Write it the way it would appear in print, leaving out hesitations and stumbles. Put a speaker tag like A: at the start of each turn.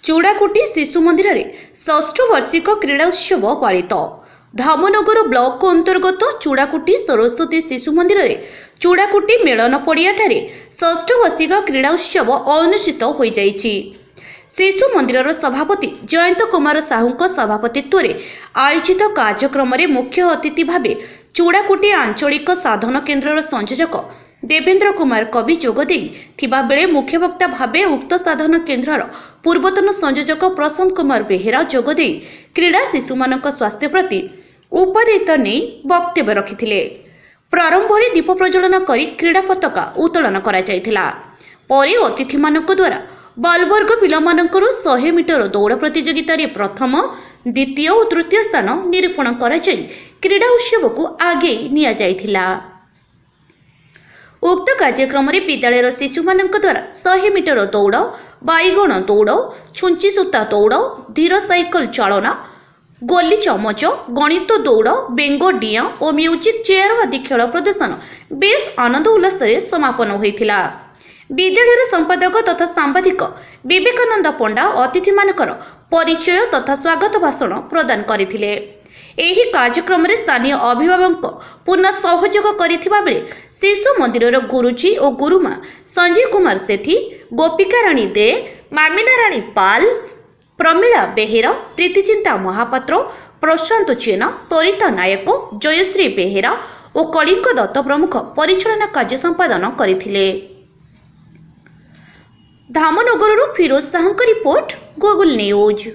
A: चूड़ाकुटी शिशु मंदिर में षष्ठ वार्षिक क्रीड़ा उत्सव पालित। धामनगर ब्लॉक अंतर्गत चूड़ाकुटी सरस्वती शिशु मंदिर में चूड़ाकुटी मेलन पड़िया षष्ठ वार्षिक क्रीड़ा उत्सव अनुष्ठित हो जाइछि। शिशु मंदिर सभापति जयंत कुमार साहू सभापतित्व में आयोजित कार्यक्रम में मुख्य अतिथि भाव चूड़ाकुटी आंचलिक साधन केन्द्र संयोजक देवेंद्र कुमार कवि जोगदे मुख्य वक्ता भावे उक्त साधन केन्द्र पूर्वतन संयोजक प्रशांत कुमार बेहेरा जोगदे क्रीड़ा शिशु मान स्वास्थ्य प्रति उपदेश नहीं वक्तव्य रखिथिले। प्रारंभ में दीप प्रज्वलन कर क्रीड़ा पताका उत्तोलन करा जायथिला। परे अतिथि मानक द्वारा बालवर्ग पिलामानंकर 100 मीटर दौड़ प्रतियोगिता प्रथम द्वितीय और तृतीय स्थान निरूपण करा जाय क्रीड़ा उत्सव को आगे निया जायथिला। उक्त कार्यक्रम में विद्यालय शिशु मानक द्वारा 100 मीटर दौड़, बाईगण दौड़, छुंची सूता दौड़, धीर साइकल चालना, गोली चमच, गणित दौड़, बेंगो डिया और म्यूजिक चेयर आदि खेल प्रदर्शन बेस आनंद उल्लास समापन होइथिला। विद्यालय संपादक तथा सांबादिक विवेकानंद पंडा अतिथि मानकर परिचय तथा स्वागत भाषण प्रदान करथिले। एही कार्यक्रम में स्थानीय अभिभावक पूर्ण सहयोग करिथिबा बेले शिशु मंदिर गुरुजी और गुरुमा संजय कुमार सेठी, गोपिका राणी दे, मामिना राणी पाल, प्रमिला बेहेरा, प्रीतिचिंता महापात्र, प्रशांत चेना, सरिता नायक, जयश्री बेहेरा और कलिंग दत्त प्रमुख परिचालना कार्य संपादन करथिले। Dhamnagar Firoz Sahu report, Google news.